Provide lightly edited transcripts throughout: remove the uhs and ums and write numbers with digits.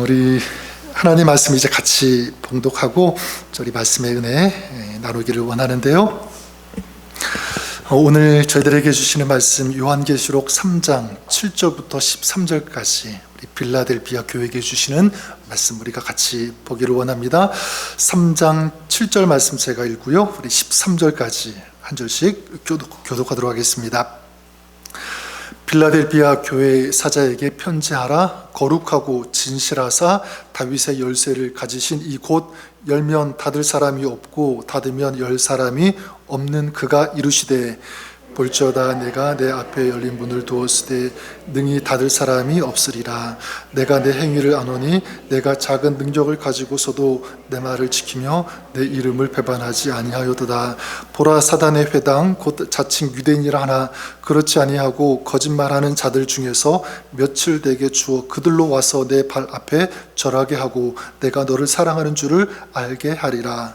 우리 하나님 말씀 이제 같이 봉독하고 저희 말씀의 은혜 나누기를 원하는데요. 오늘 저희들에게 주시는 말씀 요한계시록 3장 7절부터 13절까지 우리 빌라델비아 교회에게 주시는 말씀 우리가 같이 보기를 원합니다. 3장 7절 말씀 제가 읽고요, 우리 13절까지 한 절씩 교독하도록 하겠습니다. 빌라델비아 교회 사자에게 편지하라. 거룩하고 진실하사 다윗의 열쇠를 가지신 이 곧 열면 닫을 사람이 없고 닫으면 열 사람이 없는 그가 이르시되, 볼지어다 내가 내 앞에 열린 문을 두었으되 능히 닫을 사람이 없으리라. 내가 내 행위를 아노니 내가 작은 능력을 가지고서도 내 말을 지키며 내 이름을 배반하지 아니하였도다. 보라, 사단의 회당 곧 자칭 유대인이라 하나 그렇지 아니하고 거짓말하는 자들 중에서 며칠 내게 주어 그들로 와서 내 발 앞에 절하게 하고 내가 너를 사랑하는 줄을 알게 하리라.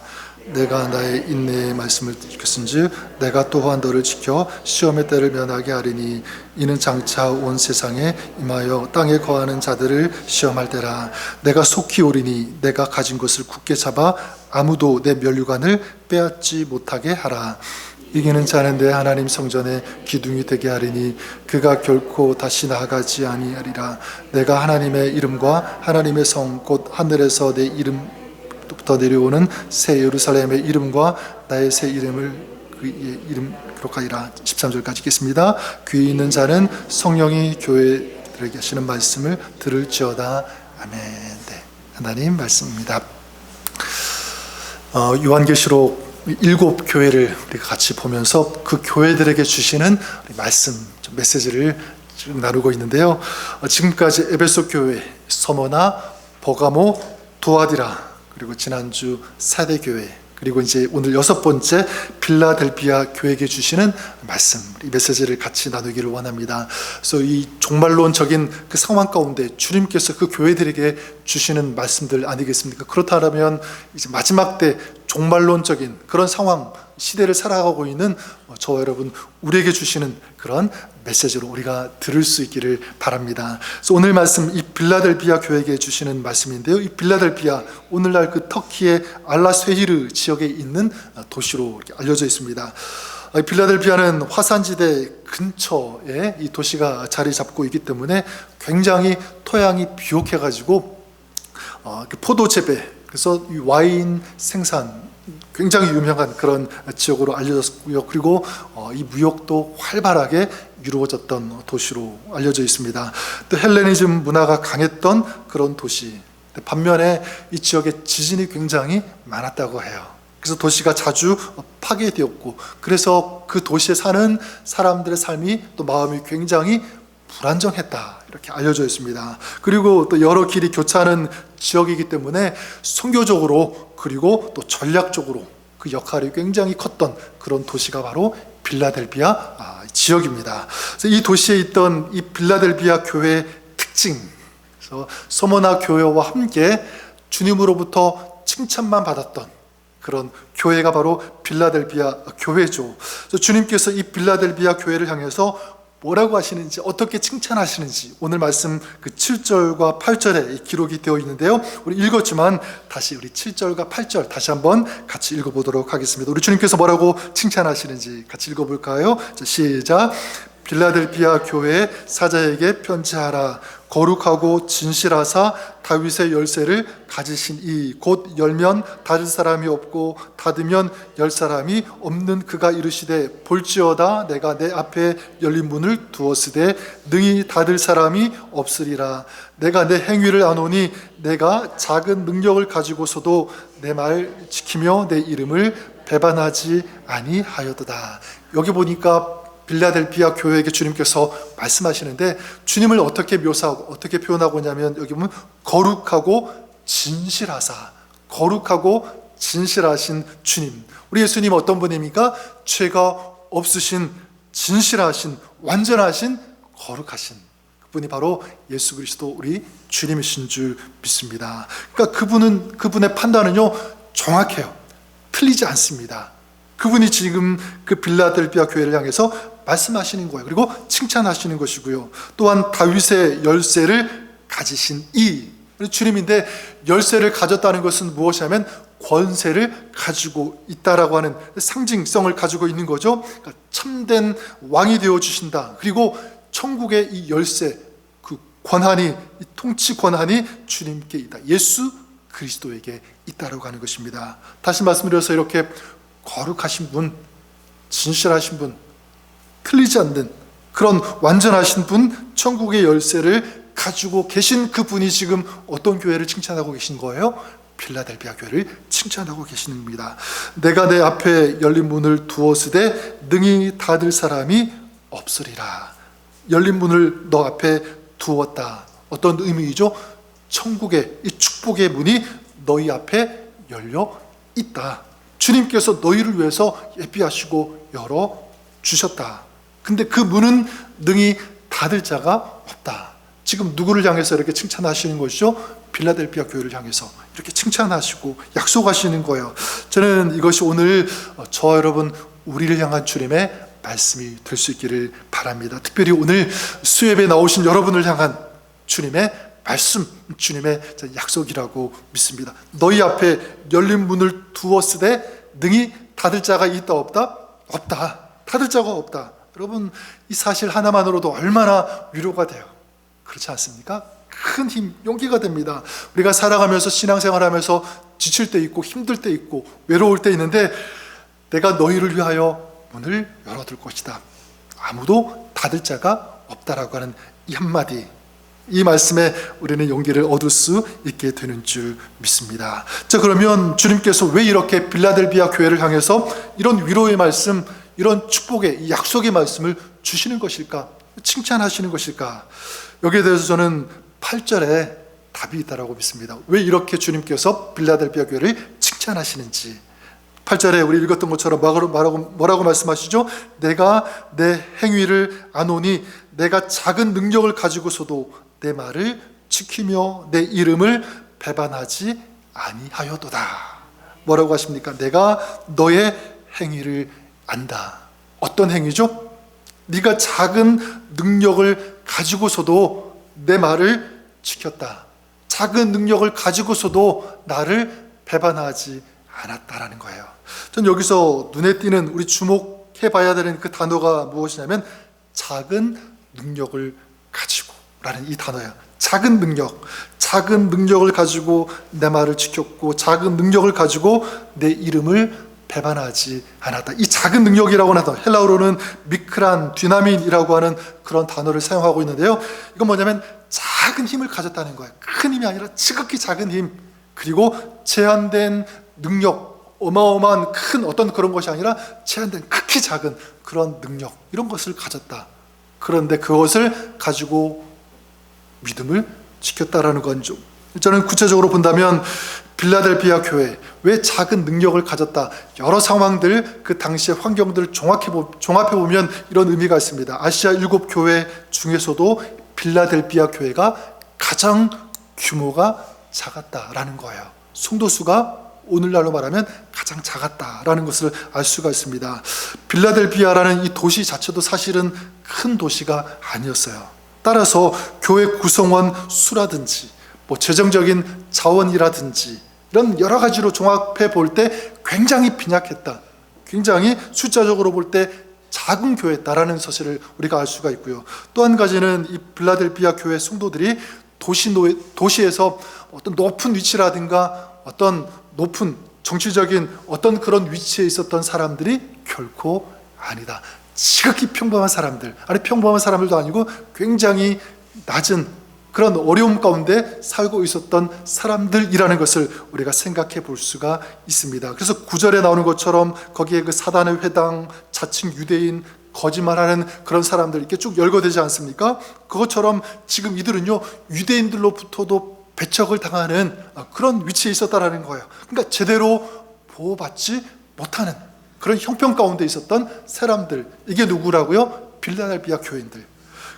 내가 나의 인내의 말씀을 지켰은즉 내가 또한 너를 지켜 시험의 때를 면하게 하리니 이는 장차 온 세상에 임하여 땅에 거하는 자들을 시험할 때라. 내가 속히 오리니 내가 가진 것을 굳게 잡아 아무도 내 면류관을 빼앗지 못하게 하라. 이기는 자는 내 하나님 성전에 기둥이 되게 하리니 그가 결코 다시 나아가지 아니하리라. 내가 하나님의 이름과 하나님의 성 곧 하늘에서 내 이름부터 내려오는 새 예루살렘의 이름과 나의 새 이름을 그의 이름 기록하리라. 13절까지 읽겠습니다. 귀 있는 자는 성령이 교회들에게 하시는 말씀을 들을지어다. 아멘. 네, 하나님 말씀입니다. 요한계시록 7 교회를 우리가 같이 보면서 그 교회들에게 주시는 말씀, 메시지를 지금 나누고 있는데요. 지금까지 에베소 교회, 서머나, 버가모, 두아디라, 그리고 지난주 사대 교회, 그리고 이제 오늘 6번째 빌라델비아 교회에게 주시는 말씀, 이 메시지를 같이 나누기를 원합니다. 그래서 이 종말론적인 그 상황 가운데 주님께서 그 교회들에게 주시는 말씀들 아니겠습니까? 그렇다면 이제 마지막 때 종말론적인 그런 상황, 시대를 살아가고 있는 저와 여러분, 우리에게 주시는 그런 메시지로 우리가 들을 수 있기를 바랍니다. 그래서 오늘 말씀, 이 빌라델비아 교회에게 주시는 말씀인데요. 이 빌라델비아, 오늘날 그 터키의 알라스웨히르 지역에 있는 도시로 이렇게 알려져 있습니다. 빌라델비아는 화산지대 근처에 이 도시가 자리 잡고 있기 때문에 굉장히 토양이 비옥해가지고 포도 재배, 그래서 이 와인 생산 굉장히 유명한 그런 지역으로 알려졌고요. 그리고 이 무역도 활발하게 이루어졌던 도시로 알려져 있습니다. 또 헬레니즘 문화가 강했던 그런 도시. 반면에 이 지역에 지진이 굉장히 많았다고 해요. 그래서 도시가 자주 파괴되었고, 그래서 그 도시에 사는 사람들의 삶이 또 마음이 굉장히 불안정했다, 이렇게 알려져 있습니다. 그리고 또 여러 길이 교차하는 지역이기 때문에 선교적으로 그리고 또 전략적으로 그 역할이 굉장히 컸던 그런 도시가 바로 빌라델비아 지역입니다. 그래서 이 도시에 있던 이 빌라델비아 교회의 특징, 그래서 서머나 교회와 함께 주님으로부터 칭찬만 받았던 그런 교회가 바로 빌라델비아 교회죠. 그래서 주님께서 이 빌라델비아 교회를 향해서 뭐라고 하시는지, 어떻게 칭찬하시는지 오늘 말씀 그 7절과 8절에 기록이 되어 있는데요. 우리 읽었지만 다시 우리 7절과 8절 다시 한번 같이 읽어보도록 하겠습니다. 우리 주님께서 뭐라고 칭찬하시는지 같이 읽어볼까요? 자, 시작. 빌라델비아 교회 사자에게 편지하라. 거룩하고 진실하사 다윗의 열쇠를 가지신 이 곧 열면 닫을 사람이 없고 닫으면 열 사람이 없는 그가 이르시되, 볼지어다 내가 내 앞에 열린 문을 두었으되 능히 닫을 사람이 없으리라. 내가 내 행위를 아노니 내가 작은 능력을 가지고서도 내 말 지키며 내 이름을 배반하지 아니하였도다. 여기 보니까 빌라델비아 교회에게 주님께서 말씀하시는데, 주님을 어떻게 묘사하고 어떻게 표현하고 있냐면, 여기 보면 거룩하고 진실하사, 거룩하고 진실하신 주님. 우리 예수님 어떤 분입니까? 죄가 없으신, 진실하신, 완전하신, 거룩하신 그분이 바로 예수 그리스도 우리 주님이신 줄 믿습니다. 그러니까 그분의 판단은요 정확해요. 틀리지 않습니다. 그분이 지금 그 빌라델비아 교회를 향해서 말씀하시는 거예요. 그리고 칭찬하시는 것이고요. 또한 다윗의 열쇠를 가지신 이 주님인데 열쇠를 가졌다는 것은 무엇이냐면 권세를 가지고 있다라고 하는 상징성을 가지고 있는 거죠. 그러니까 참된 왕이 되어 주신다. 그리고 천국의 이 열쇠, 그 권한이, 이 통치 권한이 주님께 있다. 예수 그리스도에게 있다라고 하는 것입니다. 다시 말씀드려서 이렇게 거룩하신 분, 진실하신 분, 틀리지 않는 그런 완전하신 분, 천국의 열쇠를 가지고 계신 그분이 지금 어떤 교회를 칭찬하고 계신 거예요? 필라델피아 교회를 칭찬하고 계시는 겁니다. 내가 내 앞에 열린 문을 두었으되 능히 닫을 사람이 없으리라. 열린 문을 너 앞에 두었다. 어떤 의미이죠? 천국의 이 축복의 문이 너희 앞에 열려 있다. 주님께서 너희를 위해서 예비하시고 열어 주셨다. 근데 그 문은 능히 닫을 자가 없다. 지금 누구를 향해서 이렇게 칭찬하시는 것이죠? 필라델피아 교회를 향해서 이렇게 칭찬하시고 약속하시는 거예요. 저는 이것이 오늘 저와 여러분, 우리를 향한 주님의 말씀이 될 수 있기를 바랍니다. 특별히 오늘 수협에 나오신 여러분을 향한 주님의 말씀, 주님의 약속이라고 믿습니다. 너희 앞에 열린 문을 두었으되 능히 닫을 자가 있다 없다? 없다. 닫을 자가 없다. 여러분, 이 사실 하나만으로도 얼마나 위로가 돼요. 그렇지 않습니까? 큰 힘, 용기가 됩니다. 우리가 살아가면서 신앙생활하면서 지칠 때 있고 힘들 때 있고 외로울 때 있는데 내가 너희를 위하여 문을 열어둘 것이다. 아무도 닫을 자가 없다라고 하는 이 한마디, 이 말씀에 우리는 용기를 얻을 수 있게 되는 줄 믿습니다. 자, 그러면 주님께서 왜 이렇게 빌라델비아 교회를 향해서 이런 위로의 말씀, 이런 축복의 약속의 말씀을 주시는 것일까? 칭찬하시는 것일까? 여기에 대해서 저는 8절에 답이 있다고 믿습니다. 왜 이렇게 주님께서 빌라델비아 교회를 칭찬하시는지. 8절에 우리 읽었던 것처럼 뭐라고 말씀하시죠? 내가 내 행위를 아노니 내가 작은 능력을 가지고서도 내 말을 지키며 내 이름을 배반하지 아니하여도다. 뭐라고 하십니까? 내가 너의 행위를 안다. 어떤 행위죠? 네가 작은 능력을 가지고서도 내 말을 지켰다. 작은 능력을 가지고서도 나를 배반하지 않았다라는 거예요. 전 여기서 눈에 띄는, 우리 주목해 봐야 되는 그 단어가 무엇이냐면 작은 능력을 가지고 라는 이 단어예요. 작은 능력, 작은 능력을 가지고 내 말을 지켰고 작은 능력을 가지고 내 이름을 배반하지 않았다. 이 작은 능력이라고 하는 단어, 헬라어로는 미크란, 디나민이라고 하는 그런 단어를 사용하고 있는데요. 이건 뭐냐면 작은 힘을 가졌다는 거예요. 큰 힘이 아니라 지극히 작은 힘, 그리고 제한된 능력, 어마어마한 큰 어떤 그런 것이 아니라 제한된 극히 작은 그런 능력, 이런 것을 가졌다. 그런데 그것을 가지고 믿음을 지켰다라는 건 좀, 저는 구체적으로 본다면 빌라델비아 교회 왜 작은 능력을 가졌다, 여러 상황들, 그 당시의 환경들을 종합해보면 이런 의미가 있습니다. 아시아 7교회 중에서도 빌라델비아 교회가 가장 규모가 작았다라는 거예요. 성도 수가 오늘날로 말하면 가장 작았다라는 것을 알 수가 있습니다. 빌라델비아라는 이 도시 자체도 사실은 큰 도시가 아니었어요. 따라서 교회 구성원 수라든지 재정적인 자원이라든지 이런 여러 가지로 종합해 볼 때 굉장히 빈약했다. 굉장히 숫자적으로 볼 때 작은 교회였다라는 사실을 우리가 알 수가 있고요. 또 한 가지는 이 빌라델비아 교회 성도들이 도시에서 어떤 높은 위치라든가 어떤 높은 정치적인 어떤 그런 위치에 있었던 사람들이 결코 아니다. 지극히 평범한 사람들, 아니 평범한 사람들도 아니고 굉장히 낮은 그런 어려움 가운데 살고 있었던 사람들이라는 것을 우리가 생각해 볼 수가 있습니다. 그래서 9절에 나오는 것처럼 거기에 그 사단의 회당, 자칭 유대인, 거짓말하는 그런 사람들 이렇게 쭉 열거되지 않습니까? 그것처럼 지금 이들은요, 유대인들로부터도 배척을 당하는 그런 위치에 있었다라는 거예요. 그러니까 제대로 보호받지 못하는 그런 형편 가운데 있었던 사람들, 이게 누구라고요? 빌라델비아 교인들.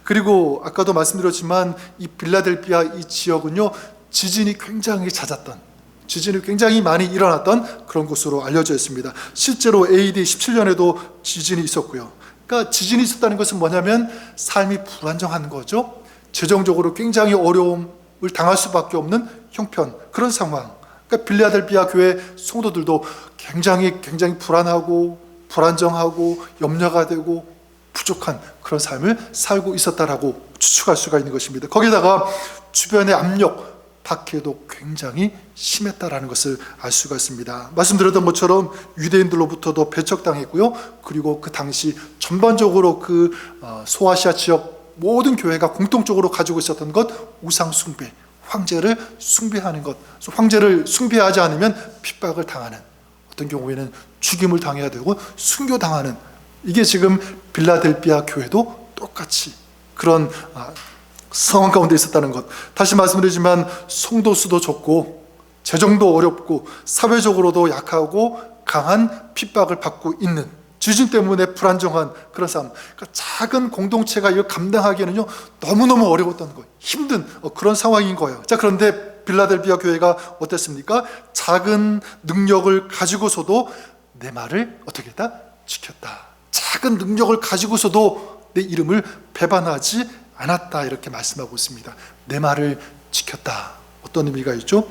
그리고 아까도 말씀드렸지만 이 빌라델비아 이 지역은요, 지진이 굉장히 잦았던, 지진이 굉장히 많이 일어났던 그런 곳으로 알려져 있습니다. 실제로 AD 17년에도 지진이 있었고요. 그러니까 지진이 있었다는 것은 뭐냐면 삶이 불안정한 거죠. 재정적으로 굉장히 어려움, 당할 수밖에 없는 형편, 그런 상황. 그러니까 빌라델비아 교회 성도들도 굉장히 불안하고 불안정하고 염려가 되고 부족한 그런 삶을 살고 있었다라고 추측할 수가 있는 것입니다. 거기다가 주변의 압력, 박해도 굉장히 심했다라는 것을 알 수가 있습니다. 말씀드렸던 것처럼 유대인들로부터도 배척당했고요. 그리고 그 당시 전반적으로 그 소아시아 지역 모든 교회가 공통적으로 가지고 있었던 것, 우상 숭배, 황제를 숭배하는 것. 황제를 숭배하지 않으면 핍박을 당하는, 어떤 경우에는 죽임을 당해야 되고 순교당하는, 이게 지금 빌라델비아 교회도 똑같이 그런 상황 가운데 있었다는 것. 다시 말씀드리지만 성도 수도 적고 재정도 어렵고 사회적으로도 약하고 강한 핍박을 받고 있는, 지진 때문에 불안정한 그런 삶. 그러니까 작은 공동체가 이걸 감당하기에는요 너무너무 어려웠던 거예요. 힘든 그런 상황인 거예요. 자, 그런데 빌라델비아 교회가 어땠습니까? 작은 능력을 가지고서도 내 말을 어떻게 했다? 지켰다. 작은 능력을 가지고서도 내 이름을 배반하지 않았다, 이렇게 말씀하고 있습니다. 내 말을 지켰다. 어떤 의미가 있죠?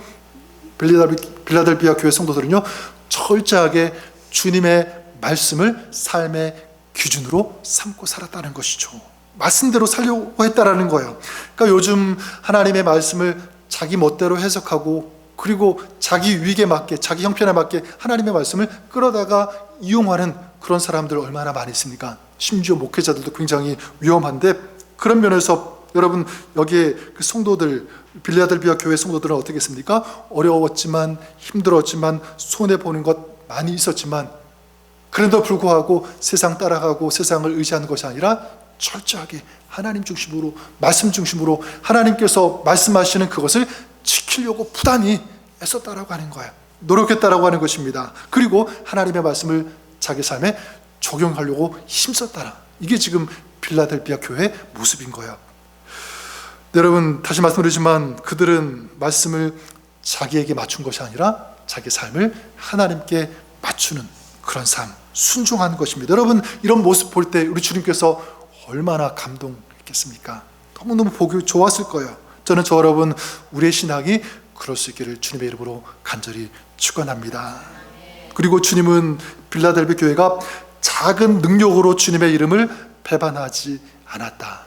빌라델비아 교회 성도들은요 철저하게 주님의 말씀을 삶의 기준으로 삼고 살았다는 것이죠. 말씀대로 살려고 했다라는 거예요. 그러니까 요즘 하나님의 말씀을 자기 멋대로 해석하고, 그리고 자기 유익에 맞게, 자기 형편에 맞게 하나님의 말씀을 끌어다가 이용하는 그런 사람들 얼마나 많이 있습니까? 심지어 목회자들도 굉장히 위험한데, 그런 면에서 여러분 여기에 그 성도들, 빌라델비아 교회 성도들은 어떻게 했습니까? 어려웠지만 힘들었지만 손해보는 것 많이 있었지만, 그런데도 불구하고 세상 따라가고 세상을 의지하는 것이 아니라 철저하게 하나님 중심으로, 말씀 중심으로 하나님께서 말씀하시는 그것을 지키려고 부단히 애썼다라고 하는 거예요. 노력했다라고 하는 것입니다. 그리고 하나님의 말씀을 자기 삶에 적용하려고 힘썼다라. 이게 지금 빌라델비아 교회의 모습인 거예요. 여러분, 다시 말씀드리지만 그들은 말씀을 자기에게 맞춘 것이 아니라 자기 삶을 하나님께 맞추는 그런 삶, 순종하는 것입니다. 여러분, 이런 모습 볼 때 우리 주님께서 얼마나 감동했겠습니까? 너무너무 보기 좋았을 거예요. 저는 저 여러분, 우리의 신앙이 그럴 수 있기를 주님의 이름으로 간절히 축원합니다. 그리고 주님은 빌라델비아 교회가 작은 능력으로 주님의 이름을 배반하지 않았다.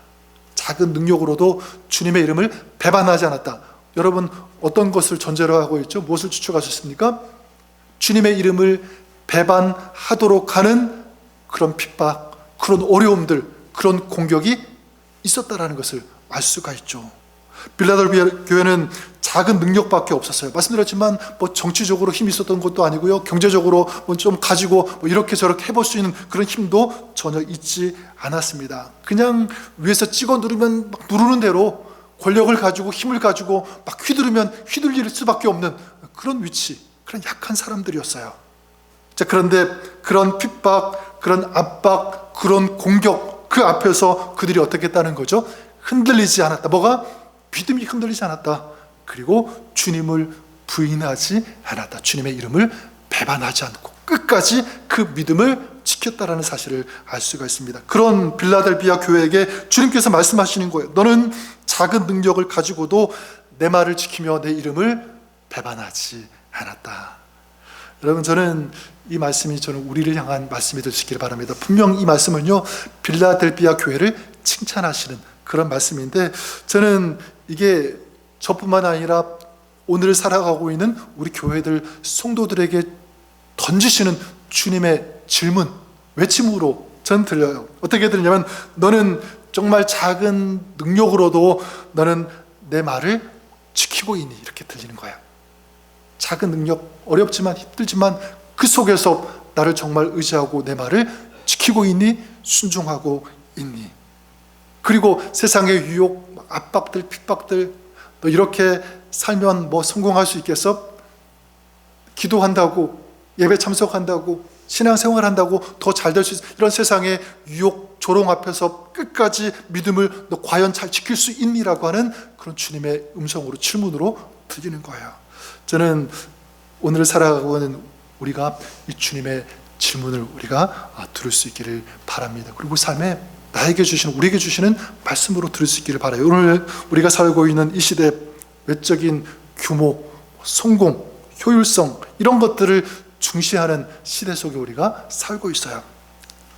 작은 능력으로도 주님의 이름을 배반하지 않았다. 여러분, 어떤 것을 전제로 하고 있죠? 무엇을 추측하셨습니까? 주님의 이름을 배반하도록 하는 그런 핍박, 그런 어려움들, 그런 공격이 있었다라는 것을 알 수가 있죠. 빌라델비아 교회는 작은 능력밖에 없었어요. 말씀드렸지만 뭐 정치적으로 힘이 있었던 것도 아니고요, 경제적으로 뭐 좀 가지고 뭐 이렇게 저렇게 해볼 수 있는 그런 힘도 전혀 있지 않았습니다. 그냥 위에서 찍어 누르면 막 누르는 대로 권력을 가지고 힘을 가지고 막 휘두르면 휘둘릴 수밖에 없는 그런 위치, 그런 약한 사람들이었어요. 자, 그런데 그런 핍박, 그런 압박, 그런 공격, 그 앞에서 그들이 어떻게 했다는 거죠? 흔들리지 않았다. 뭐가? 믿음이 흔들리지 않았다. 그리고 주님을 부인하지 않았다. 주님의 이름을 배반하지 않고 끝까지 그 믿음을 지켰다라는 사실을 알 수가 있습니다. 그런 빌라델비아 교회에게 주님께서 말씀하시는 거예요. 너는 작은 능력을 가지고도 내 말을 지키며 내 이름을 배반하지 않았다. 여러분, 저는 이 말씀이 우리를 향한 말씀이 되시기를 바랍니다. 분명 이 말씀은요, 빌라델비아 교회를 칭찬하시는 그런 말씀인데, 저는 이게 저뿐만 아니라 오늘 살아가고 있는 우리 교회들 성도들에게 던지시는 주님의 질문, 외침으로 전 들려요. 어떻게 들리냐면, 너는 정말 작은 능력으로도 너는 내 말을 지키고 있니? 이렇게 들리는 거야. 작은 능력, 어렵지만 힘들지만 그 속에서 나를 정말 의지하고 내 말을 지키고 있니? 순종하고 있니? 그리고 세상의 유혹, 압박들, 핍박들, 너 이렇게 살면 뭐 성공할 수 있겠어? 기도한다고, 예배 참석한다고, 신앙생활 한다고 더 잘 될 수 있어? 이런 세상의 유혹, 조롱 앞에서 끝까지 믿음을 너 과연 잘 지킬 수 있니라고 하는 그런 주님의 음성으로, 질문으로 들리는 거예요. 저는 오늘 살아가고 있는 우리가 이 주님의 질문을 우리가 들을 수 있기를 바랍니다. 그리고 삶에 나에게 주시는, 우리에게 주시는 말씀으로 들을 수 있기를 바라요. 오늘 우리가 살고 있는 이 시대, 외적인 규모, 성공, 효율성 이런 것들을 중시하는 시대 속에 우리가 살고 있어요.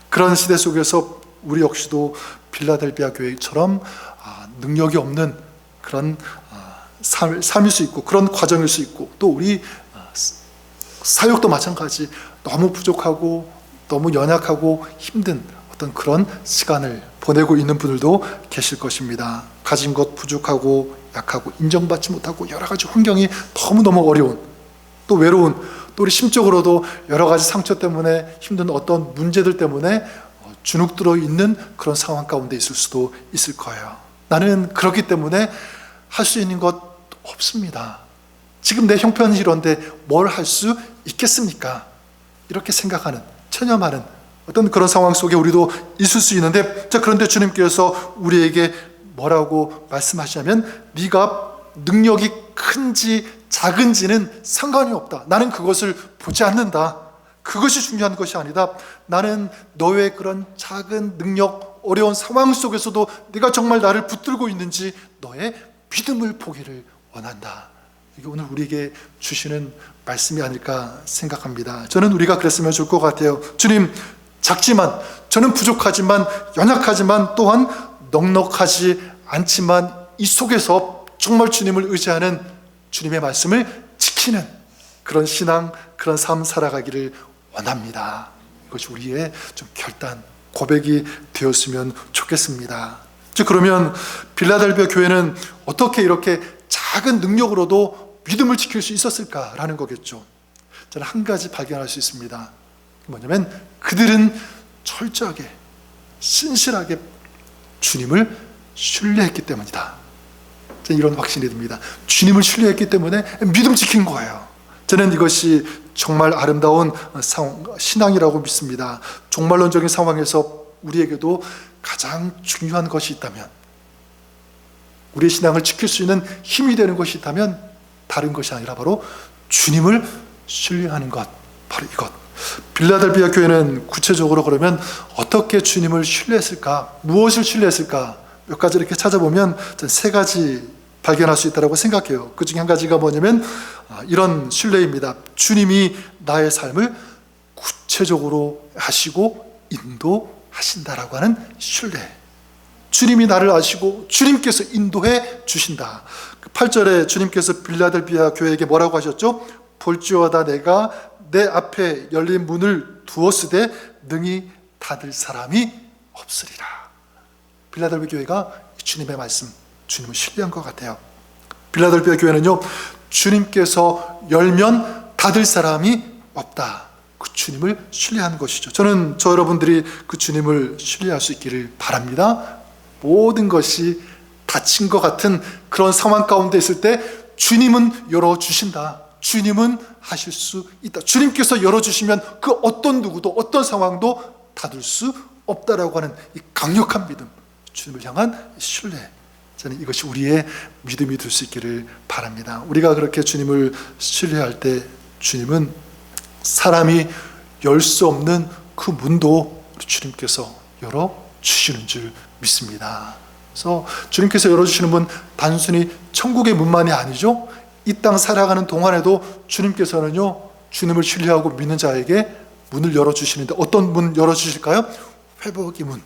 그런 시대 속에서 우리 역시도 빌라델비아 교회처럼 능력이 없는 그런 삶일 수 있고 그런 과정일 수 있고 또 우리 사역도 마찬가지 너무 부족하고 너무 연약하고 힘든 어떤 그런 시간을 보내고 있는 분들도 계실 것입니다. 가진 것 부족하고 약하고 인정받지 못하고 여러 가지 환경이 너무너무 어려운 또 외로운 또 우리 심적으로도 여러 가지 상처 때문에 힘든 어떤 문제들 때문에 주눅들어 있는 그런 상황 가운데 있을 수도 있을 거예요. 나는 그렇기 때문에 할 수 있는 것 없습니다. 지금 내 형편이 이런데 뭘 할 수 있겠습니까? 이렇게 생각하는, 체념하는 어떤 그런 상황 속에 우리도 있을 수 있는데, 자, 그런데 주님께서 우리에게 뭐라고 말씀하시냐면, 네가 능력이 큰지 작은지는 상관이 없다. 나는 그것을 보지 않는다. 그것이 중요한 것이 아니다. 나는 너의 그런 작은 능력, 어려운 상황 속에서도 네가 정말 나를 붙들고 있는지 너의 믿음을 보기를 원한다. 이게 오늘 우리에게 주시는 말씀이 아닐까 생각합니다. 저는 우리가 그랬으면 좋을 것 같아요. 주님, 작지만, 저는 부족하지만, 연약하지만, 또한 넉넉하지 않지만 이 속에서 정말 주님을 의지하는 주님의 말씀을 지키는 그런 신앙, 그런 삶 살아가기를 원합니다. 이것이 우리의 좀 결단, 고백이 되었으면 좋겠습니다. 즉, 그러면 빌라델비아 교회는 어떻게 이렇게 작은 능력으로도 믿음을 지킬 수 있었을까라는 거겠죠. 저는 한 가지 발견할 수 있습니다. 뭐냐면 그들은 철저하게, 신실하게 주님을 신뢰했기 때문이다. 저는 이런 확신이 듭니다. 주님을 신뢰했기 때문에 믿음 지킨 거예요. 저는 이것이 정말 아름다운 신앙이라고 믿습니다. 종말론적인 상황에서 우리에게도 가장 중요한 것이 있다면, 우리의 신앙을 지킬 수 있는 힘이 되는 것이 있다면 다른 것이 아니라 바로 주님을 신뢰하는 것, 바로 이것. 빌라델비아 교회는 구체적으로 그러면 어떻게 주님을 신뢰했을까? 무엇을 신뢰했을까? 몇 가지 이렇게 찾아보면 저는 세 가지 발견할 수 있다고 생각해요. 그 중에 한 가지가 뭐냐면 이런 신뢰입니다. 주님이 나의 삶을 구체적으로 하시고 인도하신다라고 하는 신뢰. 주님이 나를 아시고 주님께서 인도해 주신다. 8절에 주님께서 빌라델비아 교회에게 뭐라고 하셨죠? 볼지어다 내가 내 앞에 열린 문을 두었으되 능히 닫을 사람이 없으리라. 빌라델비아 교회가 주님의 말씀, 주님을 신뢰한 것 같아요. 빌라델비아 교회는요, 주님께서 열면 닫을 사람이 없다. 그 주님을 신뢰하는 것이죠. 저는 저 여러분들이 그 주님을 신뢰할 수 있기를 바랍니다. 모든 것이 닫힌 것 같은 그런 상황 가운데 있을 때 주님은 열어주신다. 주님은 하실 수 있다. 주님께서 열어주시면 그 어떤 누구도 어떤 상황도 닫을 수 없다라고 하는 이 강력한 믿음, 주님을 향한 신뢰. 저는 이것이 우리의 믿음이 될 수 있기를 바랍니다. 우리가 그렇게 주님을 신뢰할 때 주님은 사람이 열 수 없는 그 문도 주님께서 열어주시는 줄 믿습니다. 그래서 주님께서 열어주시는 문, 단순히 천국의 문만이 아니죠. 이 땅 살아가는 동안에도 주님께서는요, 주님을 신뢰하고 믿는 자에게 문을 열어주시는데 어떤 문 열어주실까요? 회복의 문.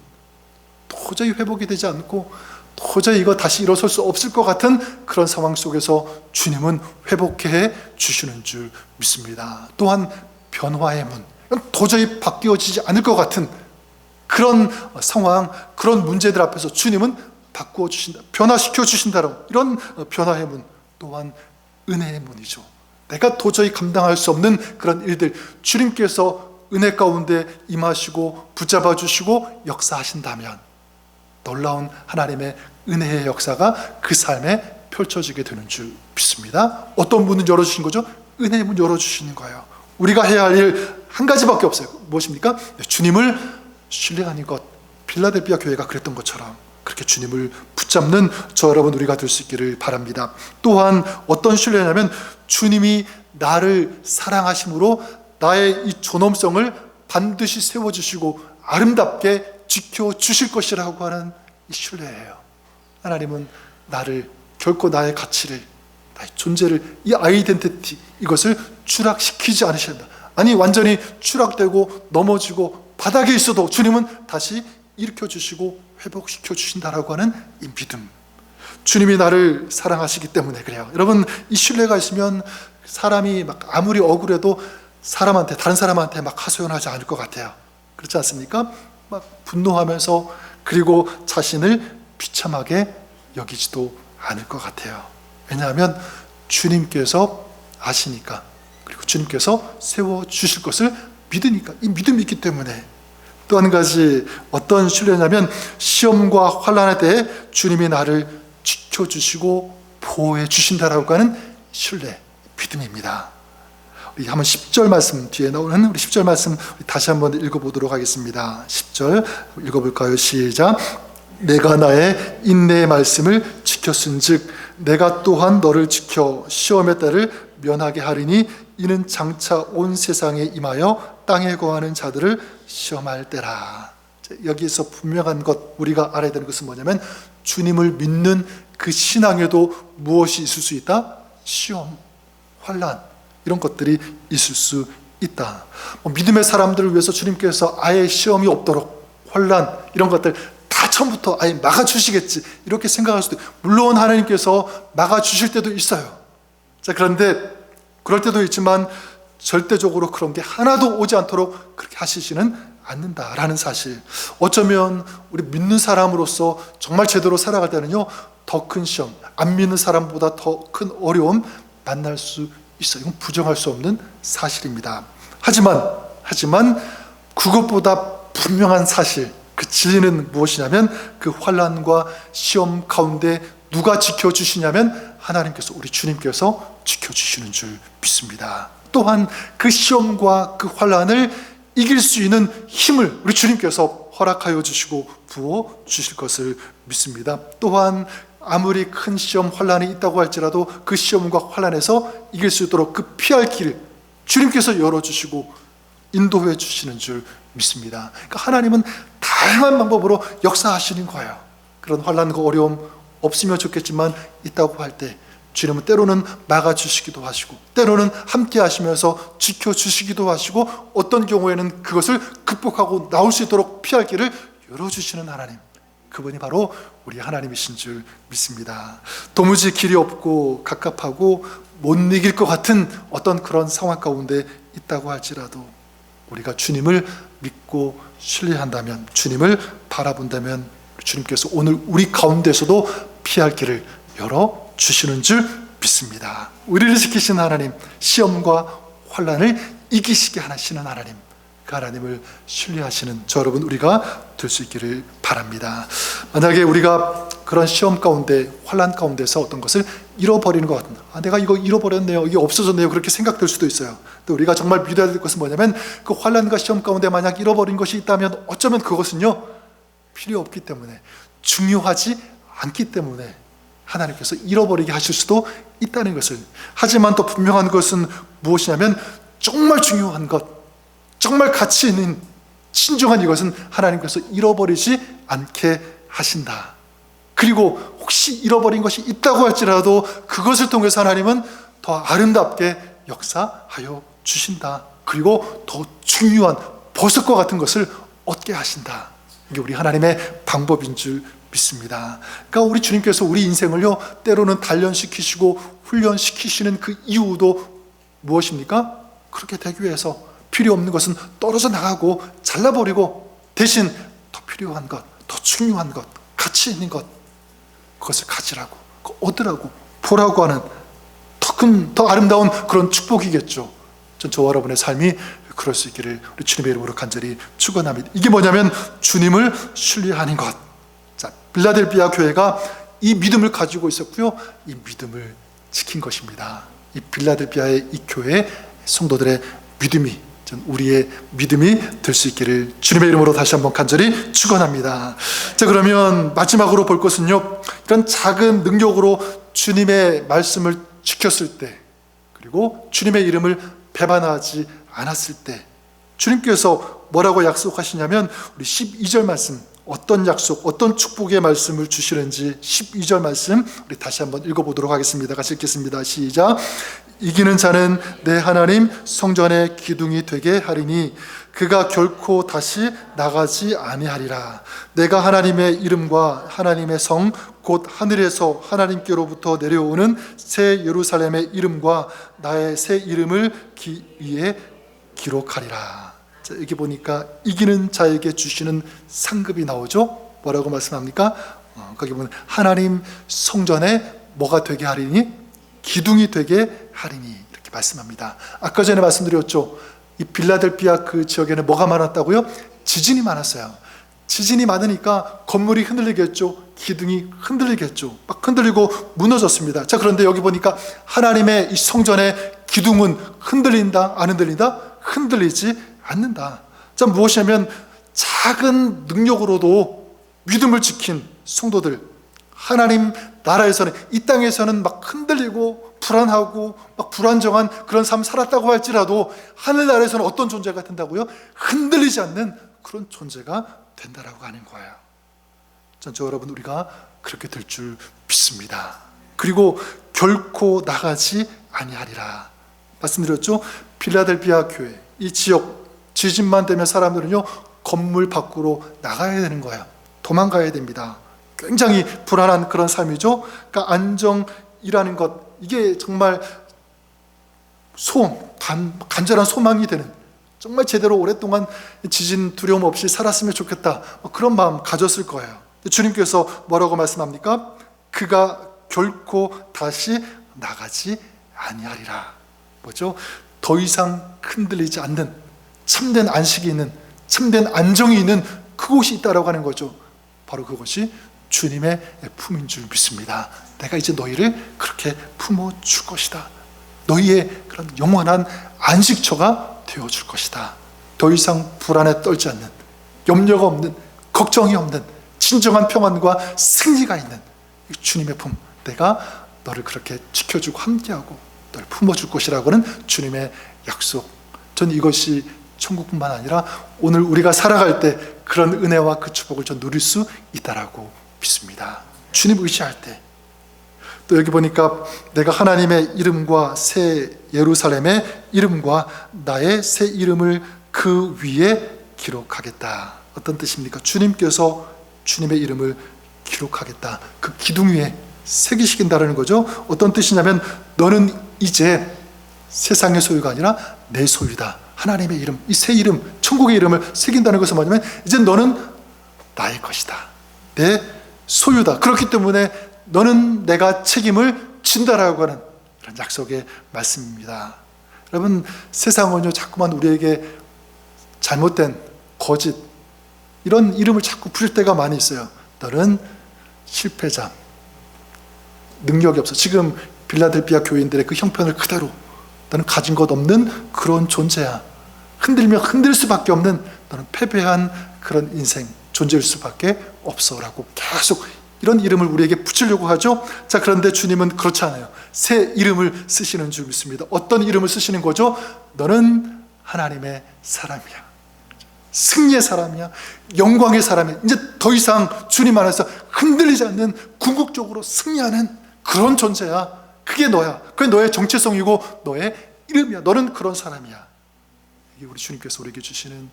도저히 회복이 되지 않고 도저히 이거 다시 일어설 수 없을 것 같은 그런 상황 속에서 주님은 회복해 주시는 줄 믿습니다. 또한 변화의 문. 도저히 바뀌어지지 않을 것 같은 그런 상황, 그런 문제들 앞에서 주님은 바꾸어 주신다, 변화시켜 주신다라고, 이런 변화의 문, 또한 은혜의 문이죠. 내가 도저히 감당할 수 없는 그런 일들, 주님께서 은혜 가운데 임하시고 붙잡아 주시고 역사하신다면 놀라운 하나님의 은혜의 역사가 그 삶에 펼쳐지게 되는 줄 믿습니다. 어떤 문을 열어주신 거죠? 은혜의 문 열어주시는 거예요. 우리가 해야 할 일 한 가지밖에 없어요. 무엇입니까? 주님을 신뢰하는 것. 빌라델비아 교회가 그랬던 것처럼 그렇게 주님을 붙잡는 저 여러분 우리가 될 수 있기를 바랍니다. 또한 어떤 신뢰냐면 주님이 나를 사랑하심으로 나의 이 존엄성을 반드시 세워주시고 아름답게 지켜주실 것이라고 하는 이 신뢰예요. 하나님은 나를, 결코 나의 가치를, 나의 존재를, 이 아이덴티티, 이것을 추락시키지 않으셔야 한다. 아니 완전히 추락되고 넘어지고 바닥에 있어도 주님은 다시 일으켜 주시고 회복시켜 주신다라고 하는 이 믿음. 주님이 나를 사랑하시기 때문에 그래요. 여러분, 이 신뢰가 있으면 사람이 막 아무리 억울해도 다른 사람한테 막 하소연하지 않을 것 같아요. 그렇지 않습니까? 막 분노하면서, 그리고 자신을 비참하게 여기지도 않을 것 같아요. 왜냐하면 주님께서 아시니까, 그리고 주님께서 세워주실 것을 믿으니까, 이 믿음이 있기 때문에. 또 한 가지 어떤 신뢰냐면, 시험과 환난에 대해 주님이 나를 지켜주시고 보호해 주신다라고 하는 신뢰, 믿음입니다. 우리 한번 10절 말씀, 뒤에 나오는 우리 10절 말씀 다시 한번 읽어보도록 하겠습니다. 10절 읽어볼까요? 시작. 내가 나의 인내의 말씀을 지켰은즉 내가 또한 너를 지켜 시험의 때를 면하게 하리니 이는 장차 온 세상에 임하여 땅에 거하는 자들을 시험할 때라. 여기에서 분명한 것, 우리가 알아야 되는 것은 뭐냐면, 주님을 믿는 그 신앙에도 무엇이 있을 수 있다? 시험, 환난, 이런 것들이 있을 수 있다. 믿음의 사람들을 위해서 주님께서 아예 시험이 없도록, 환난, 이런 것들 다 처음부터 아예 막아주시겠지, 이렇게 생각할 수도 있어요. 물론 하나님께서 막아주실 때도 있어요. 자, 그런데 그럴 때도 있지만 절대적으로 그런 게 하나도 오지 않도록 그렇게 하시지는 않는다라는 사실. 어쩌면 우리 믿는 사람으로서 정말 제대로 살아갈 때는요, 더 큰 시험, 안 믿는 사람보다 더 큰 어려움 만날 수 있어요. 이건 부정할 수 없는 사실입니다. 하지만 그것보다 분명한 사실, 그 진리는 무엇이냐면, 그 환난과 시험 가운데 누가 지켜주시냐면 하나님께서, 우리 주님께서 지켜주시는 줄 믿습니다. 또한 그 시험과 그 환난을 이길 수 있는 힘을 우리 주님께서 허락하여 주시고 부어 주실 것을 믿습니다. 또한 아무리 큰 시험, 환난이 있다고 할지라도 그 시험과 환난에서 이길 수 있도록 그 피할 길을 주님께서 열어주시고 인도해 주시는 줄 믿습니다. 그러니까 하나님은 다양한 방법으로 역사하시는 거예요. 그런 환난과 어려움 없으면 좋겠지만 있다고 할 때 주님은 때로는 막아주시기도 하시고, 때로는 함께 하시면서 지켜주시기도 하시고, 어떤 경우에는 그것을 극복하고 나올 수 있도록 피할 길을 열어주시는 하나님, 그분이 바로 우리 하나님이신 줄 믿습니다. 도무지 길이 없고 갑갑하고 못 이길 것 같은 어떤 그런 상황 가운데 있다고 할지라도 우리가 주님을 믿고 신뢰한다면, 주님을 바라본다면 주님께서 오늘 우리 가운데서도 피할 길을 열어주시는 줄 믿습니다. 우리를 지키시는 하나님, 시험과 환난을 이기시게 하시는 하나님, 그 하나님을 신뢰하시는 저 여러분 우리가 될 수 있기를 바랍니다. 만약에 우리가 그런 시험 가운데, 환난 가운데서 어떤 것을 잃어버리는 것 같은데, 내가 이거 잃어버렸네요, 이게 없어졌네요, 그렇게 생각될 수도 있어요. 또 우리가 정말 믿어야 될 것은 뭐냐면, 그 환난과 시험 가운데 만약 잃어버린 것이 있다면 어쩌면 그것은요, 필요 없기 때문에, 중요하지 않기 때문에 하나님께서 잃어버리게 하실 수도 있다는 것을. 하지만 또 분명한 것은 무엇이냐면, 정말 중요한 것, 정말 가치 있는 신중한 이것은 하나님께서 잃어버리지 않게 하신다. 그리고 혹시 잃어버린 것이 있다고 할지라도 그것을 통해서 하나님은 더 아름답게 역사하여 주신다. 그리고 더 중요한 보석과 같은 것을 얻게 하신다. 이게 우리 하나님의 방법인 줄 믿습니다. 그러니까 우리 주님께서 우리 인생을요, 때로는 단련시키시고 훈련시키시는 그 이유도 무엇입니까? 그렇게 되기 위해서 필요 없는 것은 떨어져 나가고 잘라버리고, 대신 더 필요한 것, 더 중요한 것, 가치 있는 것, 그것을 가지라고, 얻으라고, 보라고 하는 더 큰, 더 아름다운 그런 축복이겠죠. 전 저와 여러분의 삶이 그럴 수 있기를 우리 주님의 이름으로 간절히 축원합니다. 이게 뭐냐면 주님을 신뢰하는 것. 자, 빌라델비아 교회가 이 믿음을 가지고 있었고요, 이 믿음을 지킨 것입니다. 이 빌라델비아의 이 교회 성도들의 믿음이, 우리의 믿음이 될 수 있기를 주님의 이름으로 다시 한번 간절히 축원합니다. 자, 그러면 마지막으로 볼 것은요, 이런 작은 능력으로 주님의 말씀을 지켰을 때, 그리고 주님의 이름을 배반하지 않았을 때 주님께서 뭐라고 약속하시냐면, 우리 12절 말씀 어떤 약속, 어떤 축복의 말씀을 주시는지 12절 말씀 우리 다시 한번 읽어보도록 하겠습니다. 같이 읽겠습니다. 시작. 이기는 자는 내 하나님 성전의 기둥이 되게 하리니 그가 결코 다시 나가지 아니하리라. 내가 하나님의 이름과 하나님의 성 곧 하늘에서 하나님께로부터 내려오는 새 예루살렘의 이름과 나의 새 이름을 위에 기록하리라. 자, 여기 보니까 이기는 자에게 주시는 상급이 나오죠. 뭐라고 말씀합니까? 거기 보면 하나님 성전에 뭐가 되게 하리니? 기둥이 되게 하리니 이렇게 말씀합니다. 아까 전에 말씀드렸죠. 이 빌라델피아 그 지역에는 뭐가 많았다고요? 지진이 많았어요. 지진이 많으니까 건물이 흔들리겠죠. 기둥이 흔들리겠죠. 막 흔들리고 무너졌습니다. 자, 그런데 여기 보니까 하나님의 이 성전의 기둥은 흔들린다? 안 흔들린다? 흔들리지 않는다. 자, 무엇이냐면 작은 능력으로도 믿음을 지킨 성도들, 하나님 나라에서는, 이 땅에서는 막 흔들리고 불안하고 막 불안정한 그런 삶 살았다고 할지라도 하늘나라에서는 어떤 존재가 된다고요? 흔들리지 않는 그런 존재가 된다라고 하는 거예요. 저 여러분, 우리가 그렇게 될 줄 믿습니다. 그리고 결코 나가지 아니하리라 말씀드렸죠. 필라델피아 교회, 이 지역 지진만 되면 사람들은요 건물 밖으로 나가야 되는 거예요. 도망가야 됩니다. 굉장히 불안한 그런 삶이죠. 그러니까 안정이라는 것, 이게 정말 소원, 간절한 소망이 되는, 정말 제대로 오랫동안 지진 두려움 없이 살았으면 좋겠다, 그런 마음 가졌을 거예요. 주님께서 뭐라고 말씀합니까? 그가 결코 다시 나가지 아니하리라. 뭐죠? 더 이상 흔들리지 않는 참된 안식이 있는, 참된 안정이 있는 그곳이 있다라고 하는 거죠. 바로 그것이 주님의 품인 줄 믿습니다. 내가 이제 너희를 그렇게 품어줄 것이다. 너희의 그런 영원한 안식처가 되어줄 것이다. 더 이상 불안에 떨지 않는, 염려가 없는, 걱정이 없는 진정한 평안과 승리가 있는 주님의 품, 내가 너를 그렇게 지켜주고 함께하고 너를 품어줄 것이라고는 주님의 약속. 전 이것이 천국뿐만 아니라 오늘 우리가 살아갈 때 그런 은혜와 그 축복을 전 누릴 수 있다라고 믿습니다. 주님 의지할 때. 또 여기 보니까 내가 하나님의 이름과 새 예루살렘의 이름과 나의 새 이름을 그 위에 기록하겠다. 어떤 뜻입니까? 주님께서 주님의 이름을 기록하겠다. 그 기둥 위에 새기시킨다는 거죠. 어떤 뜻이냐면 너는 이제 세상의 소유가 아니라 내 소유다. 하나님의 이름, 이 새 이름, 천국의 이름을 새긴다는 것은 뭐냐면 이제 너는 나의 것이다. 내 소유다. 그렇기 때문에 너는 내가 책임을 진다라고 하는 그런 약속의 말씀입니다. 여러분, 세상은요 자꾸만 우리에게 잘못된 거짓 이런 이름을 자꾸 부릴 때가 많이 있어요. 너는 실패자, 능력이 없어. 지금 빌라델피아 교인들의 그 형편을 그대로, 너는 가진 것 없는 그런 존재야. 흔들면 흔들 수밖에 없는, 너는 패배한 그런 인생, 존재일 수밖에 없어라고 계속 이런 이름을 우리에게 붙이려고 하죠. 자, 그런데 주님은 그렇지 않아요. 새 이름을 쓰시는 줄 믿습니다. 어떤 이름을 쓰시는 거죠? 너는 하나님의 사람이야. 승리의 사람이야. 영광의 사람이야. 이제 더 이상 주님 안에서 흔들리지 않는, 궁극적으로 승리하는 그런 존재야. 그게 너야. 그게 너의 정체성이고 너의 이름이야. 너는 그런 사람이야. 이게 우리 주님께서 우리에게 주시는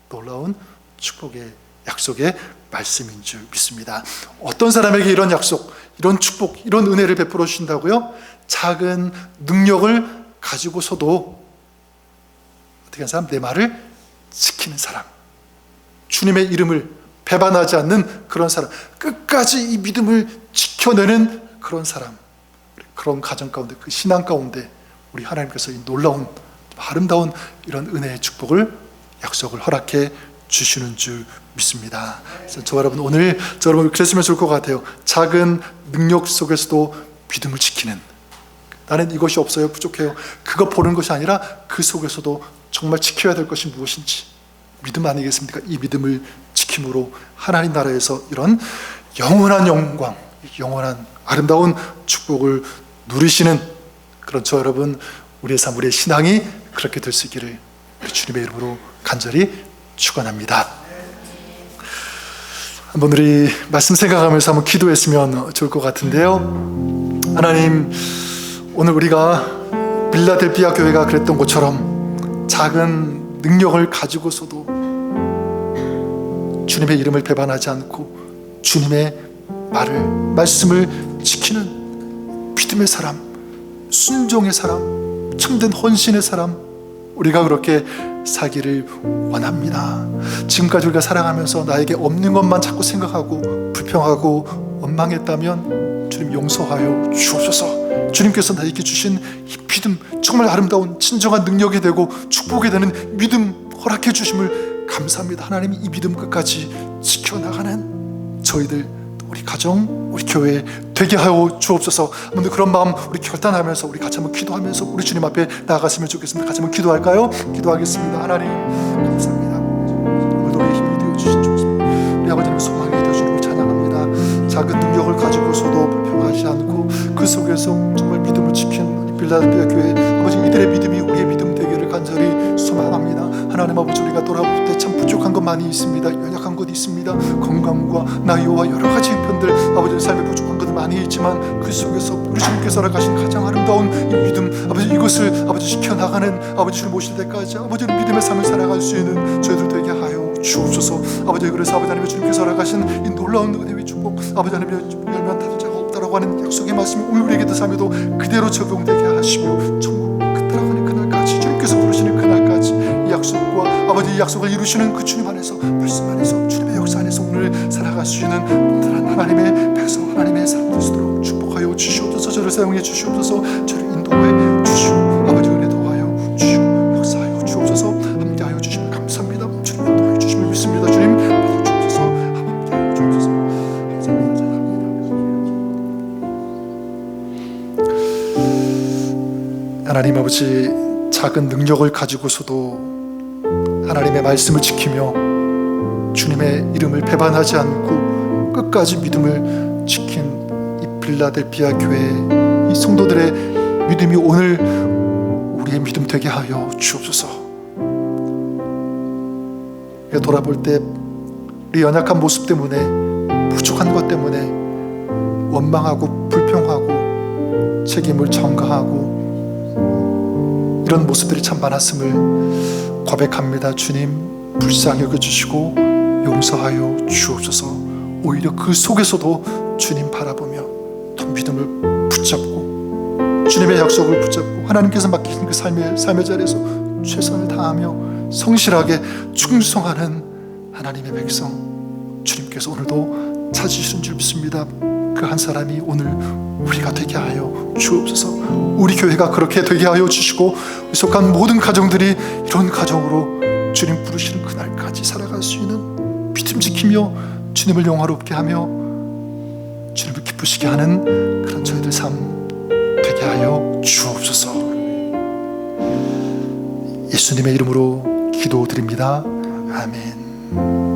놀라운 축복의 약속의 말씀인 줄 믿습니다. 어떤 사람에게 이런 약속, 이런 축복, 이런 은혜를 베풀어 주신다고요? 작은 능력을 가지고서도 어떻게 하는 사람? 내 말을 지키는 사람, 주님의 이름을 배반하지 않는 그런 사람, 끝까지 이 믿음을 지켜내는 그런 사람, 그런 가정 가운데, 그 신앙 가운데 우리 하나님께서 이 놀라운 아름다운 이런 은혜의 축복을, 약속을 허락해 주시는 줄 믿습니다. 그래서 저 여러분, 오늘 저 여러분 그랬으면 좋을 것 같아요. 작은 능력 속에서도 믿음을 지키는, 나는 이것이 없어요, 부족해요, 그거 보는 것이 아니라 그 속에서도 정말 지켜야 될 것이 무엇인지 믿음 아니겠습니까? 이 믿음을 지킴으로 하나님 나라에서 이런 영원한 영광, 영원한 아름다운 축복을 누리시는 그런 저 여러분, 우리의 삶, 우리의 신앙이 그렇게 될 수 있기를 주님의 이름으로 간절히 축원합니다. 한번 우리 말씀 생각하면서 한번 기도했으면 좋을 것 같은데요. 하나님, 오늘 우리가 빌라델피아 교회가 그랬던 것처럼 작은 능력을 가지고서도 주님의 이름을 배반하지 않고 주님의 말씀을 지키는 믿음의 사람, 순종의 사람, 참된 헌신의 사람, 우리가 그렇게 살기를 원합니다. 지금까지 우리가 살아가면서 나에게 없는 것만 자꾸 생각하고 불평하고 원망했다면 주님 용서하여 주옵소서. 주님께서 나에게 주신 이 믿음, 정말 아름다운 진정한 능력이 되고 축복이 되는 믿음 허락해 주심을 감사합니다. 하나님, 이 믿음 끝까지 지켜나가는 저희들, 우리 가정, 우리 교회 되게 하여 주옵소서. 한번 그런 마음 우리 결단하면서 우리 같이 한번 기도하면서 우리 주님 앞에 나아갔으면 좋겠습니다. 같이 한번 기도할까요? 기도하겠습니다. 하나님 감사합니다. 오늘도 우리의 힘이 되어주신 주옵소서. 우리 아버지님 소망이 되어주는 걸 찬양합니다. 작은 능력을 가지고서도 불평하지 않고 그 속에서 정말 믿음을 지킨 빌라델피아 교회 아버지, 이들의 믿음이 우리의 믿음 되기를 간절히 소망합니다. 하나님 아버지, 우리가 돌아볼 때 참 부족한 것 많이 있습니다. 연약한 것 있습니다. 건강과 나이와 여러 가지 형편들, 아버지 삶에 부족한 것들 많이 있지만 그 속에서 우리 주님께서 허락하신 가장 아름다운 이 믿음, 아버지, 이것을 아버지 지켜나가는 아버지 주님 오실 때까지 아버지 믿음의 삶을 살아갈 수 있는 저희들 되게 하여 주옵소서. 아버지, 그래서 아버지 하나님 주님께서 허락하신 이 놀라운 은혜의 축복, 아버지 하나님 열면 닫을 자가 없다라고 하는 약속의 말씀이 오늘 우리에게도 삶에도 그대로 적용되게 하시며 천국 따라가는 그날까지, 주님께서 부르시는 그날까지 이 약속과 아버지 이 약속을 이루시는 그 주님 안에서, 말씀 안에서, 주님의 역사 안에서 오늘 살아갈 수 있는 하나님의 백성, 하나님의 사람들 수도록 축복하여 주시옵소서. 저를 사용해 주시옵소서. 저를 인도해 주시오. 아버지 은혜 더하여 주시오. 역사하여 주옵소서. 함께하여 주시면 감사합니다. 주님 인도하여 주시면 믿습니다. 주님 받아 주옵소서. 함께하여 주옵소서. 감사합니다. 하나님 아버지, 작은 능력을 가지고서도 하나님의 말씀을 지키며 주님의 이름을 배반하지 않고 끝까지 믿음을 지킨 이 빌라델피아 교회 이 성도들의 믿음이 오늘 우리의 믿음 되게 하여 주옵소서. 돌아볼 때 우리 연약한 모습 때문에, 부족한 것 때문에 원망하고 불평하고 책임을 전가하고 이런 모습들이 참 많았음을 고백합니다. 주님 불쌍히 여겨주시고 용서하여 주옵소서. 오히려 그 속에서도 주님 바라보며 더 믿음을 붙잡고 주님의 약속을 붙잡고 하나님께서 맡기신 그 삶의 자리에서 최선을 다하며 성실하게 충성하는 하나님의 백성, 주님께서 오늘도 찾으시는 줄 믿습니다. 그 한 사람이 오늘 우리가 되게 하여 주옵소서. 우리 교회가 그렇게 되게 하여 주시고 속한 모든 가정들이 이런 가정으로 주님 부르시는 그날까지 살아갈 수 있는 믿음 지키며 주님을 영화롭게 하며 주님을 기쁘시게 하는 그런 저희들 삶 되게 하여 주옵소서. 예수님의 이름으로 기도드립니다. 아멘.